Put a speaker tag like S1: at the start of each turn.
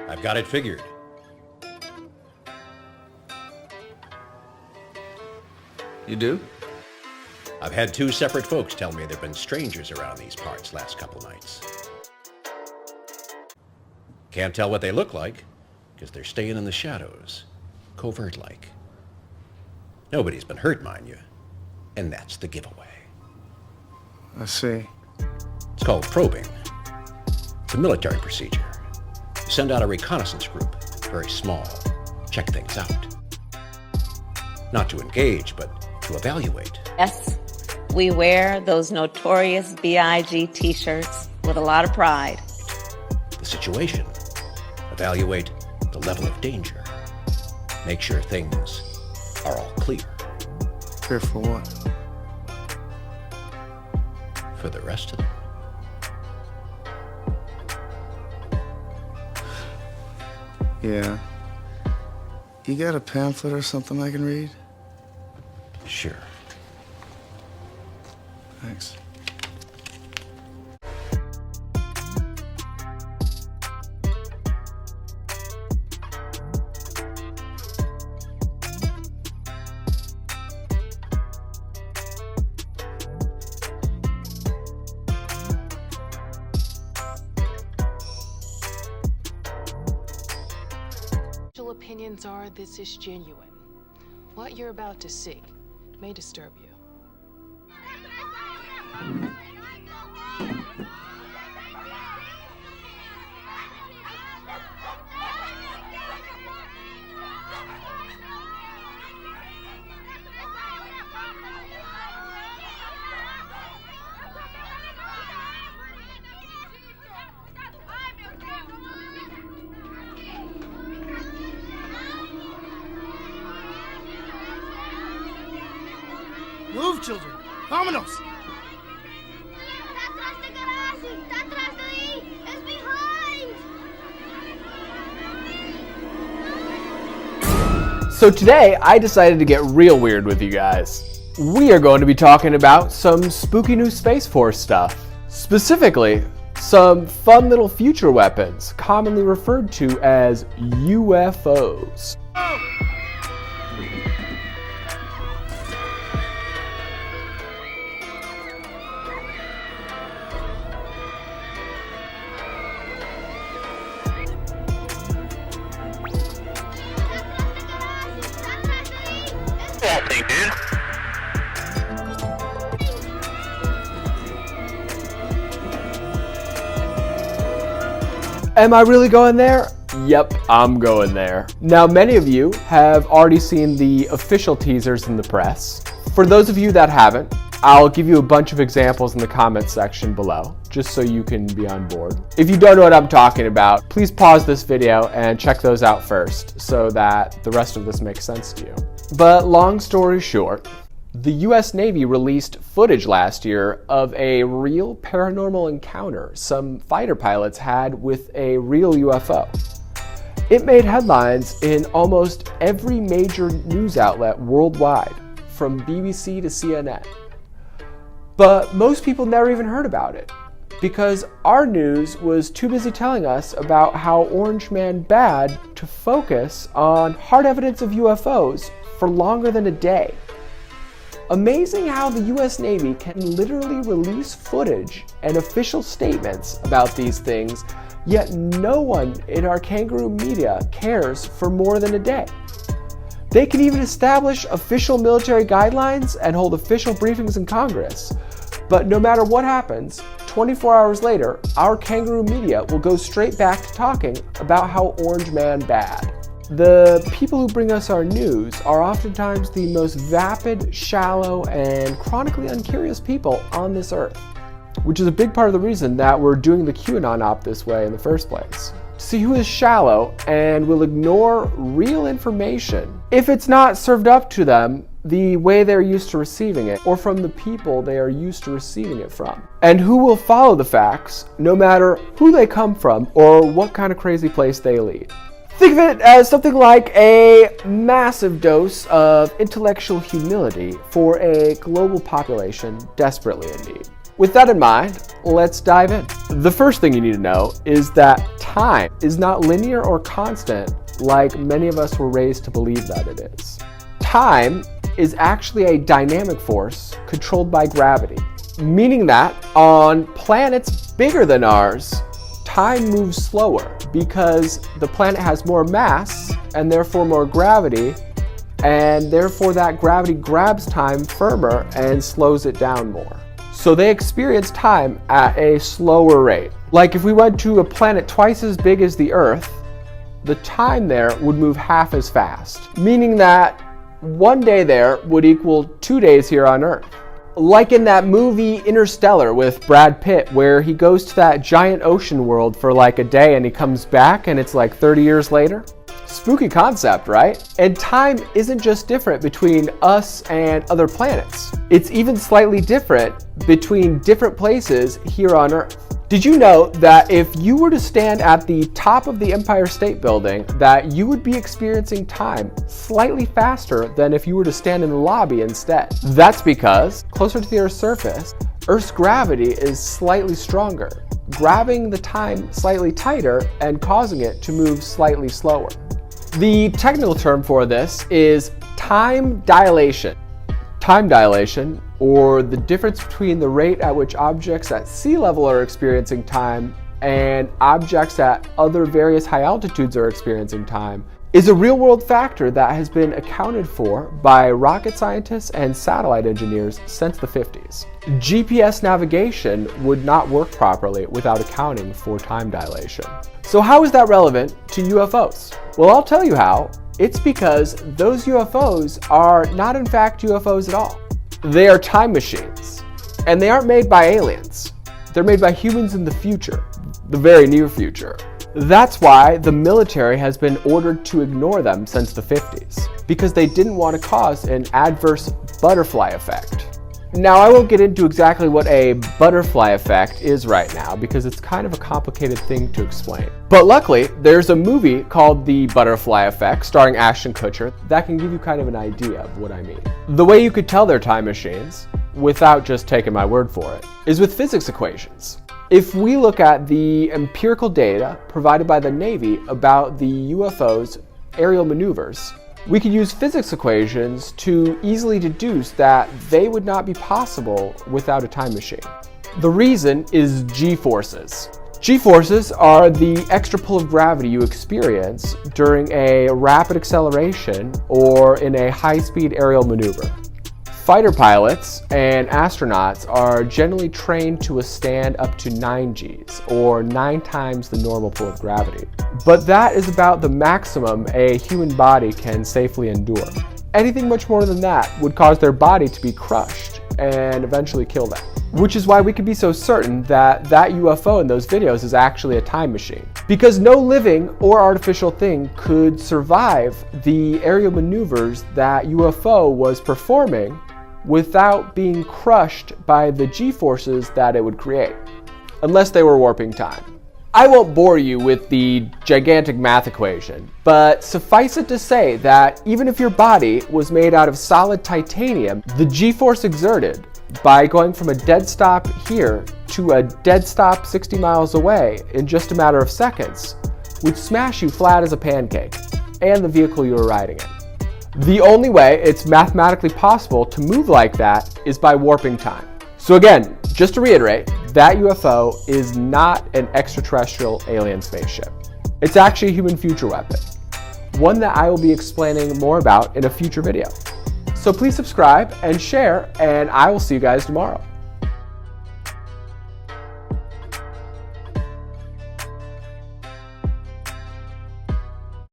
S1: I've got it figured.
S2: You do?
S1: I've had 2 separate folks tell me there've been strangers around these parts last couple nights. Can't tell what they look like, because they're staying in the shadows, covert-like. Nobody's been hurt, mind you, and that's the giveaway.
S2: I see.
S1: It's called probing. It's a military procedure. You send out a reconnaissance group, very small, check things out. Not to engage, but to evaluate.
S3: Yes, we wear those notorious B.I.G. t-shirts with a lot of pride.
S1: The situation. Evaluate the level of danger. Make sure things are all clear.
S2: Clear for what?
S1: For the rest of them.
S2: Yeah. You got a pamphlet or something I can read?
S1: Sure.
S2: Thanks.
S4: Opinions are this is genuine. What you're about to see may disturb you.
S5: Move, children! Vámonos!
S6: Está atrás de garagem! Está atrás daí! It's behind!
S7: So today, I decided to get real weird with you guys. We are going to be talking about some spooky new Space Force stuff. Specifically, some fun little future weapons, commonly referred to as UFOs. Am I really going there? Yep, I'm going there. Now, many of you have already seen the official teasers in the press. For those of you that haven't, I'll give you a bunch of examples in the comments section below, just so you can be on board. If you don't know what I'm talking about, please pause this video and check those out first, so that the rest of this makes sense to you. But long story short, the US Navy released footage last year of a real paranormal encounter some fighter pilots had with a real UFO. It made headlines in almost every major news outlet worldwide, from BBC to CNN. But most people never even heard about it, because our news was too busy telling us about how Orange Man bad to focus on hard evidence of UFOs for longer than a day. Amazing how the US Navy can literally release footage and official statements about these things, yet no one in our kangaroo media cares for more than a day. They can even establish official military guidelines and hold official briefings in Congress. But no matter what happens, 24 hours later, our kangaroo media will go straight back to talking about how Orange Man bad. The people who bring us our news are oftentimes the most vapid, shallow, and chronically uncurious people on this earth, which is a big part of the reason that we're doing the QAnon op this way in the first place. To see who is shallow and will ignore real information if it's not served up to them the way they're used to receiving it, or from the people they are used to receiving it from, and who will follow the facts no matter who they come from or what kind of crazy place they lead. Think of it as something like a massive dose of intellectual humility for a global population desperately in need. With that in mind, let's dive in. The first thing you need to know is that time is not linear or constant like many of us were raised to believe that it is. Time is actually a dynamic force controlled by gravity, meaning that on planets bigger than ours, time moves slower because the planet has more mass and therefore more gravity, and therefore that gravity grabs time firmer and slows it down more. So they experience time at a slower rate. Like if we went to a planet twice as big as the Earth, the time there would move half as fast, meaning that 1 day there would equal 2 days here on Earth. Like in that movie Interstellar with Brad Pitt, where he goes to that giant ocean world for like a day and he comes back and it's like 30 years later. Spooky concept, right? And time isn't just different between us and other planets. It's even slightly different between different places here on Earth. Did you know that if you were to stand at the top of the Empire State Building, that you would be experiencing time slightly faster than if you were to stand in the lobby instead? That's because closer to the Earth's surface, Earth's gravity is slightly stronger, grabbing the time slightly tighter and causing it to move slightly slower. The technical term for this is time dilation. Time dilation, or the difference between the rate at which objects at sea level are experiencing time and objects at other various high altitudes are experiencing time, is a real-world factor that has been accounted for by rocket scientists and satellite engineers since the 50s. GPS navigation would not work properly without accounting for time dilation. So how is that relevant to UFOs? Well, I'll tell you how. It's because those UFOs are not in fact UFOs at all. They are time machines, and they aren't made by aliens. They're made by humans in the future, the very near future. That's why the military has been ordered to ignore them since the 50s, because they didn't want to cause an adverse butterfly effect. Now, I won't get into exactly what a butterfly effect is right now because it's kind of a complicated thing to explain. But luckily, there's a movie called The Butterfly Effect starring Ashton Kutcher that can give you kind of an idea of what I mean. The way you could tell they're time machines, without just taking my word for it, is with physics equations. If we look at the empirical data provided by the Navy about the UFO's aerial maneuvers, we could use physics equations to easily deduce that they would not be possible without a time machine. The reason is G-forces. G-forces are the extra pull of gravity you experience during a rapid acceleration or in a high-speed aerial maneuver. Fighter pilots and astronauts are generally trained to withstand up to 9 Gs, or 9 times the normal pull of gravity. But that is about the maximum a human body can safely endure. Anything much more than that would cause their body to be crushed and eventually kill them. Which is why we can be so certain that that UFO in those videos is actually a time machine. Because no living or artificial thing could survive the aerial maneuvers that UFO was performing without being crushed by the G-forces that it would create, unless they were warping time. I won't bore you with the gigantic math equation, but suffice it to say that even if your body was made out of solid titanium, the G-force exerted by going from a dead stop here to a dead stop 60 miles away in just a matter of seconds would smash you flat as a pancake, and the vehicle you were riding in. The only way it's mathematically possible to move like that is by warping time. So again, just to reiterate, that UFO is not an extraterrestrial alien spaceship. It's actually a human future weapon, one that I will be explaining more about in a future video. So please subscribe and share, and I will see you guys tomorrow.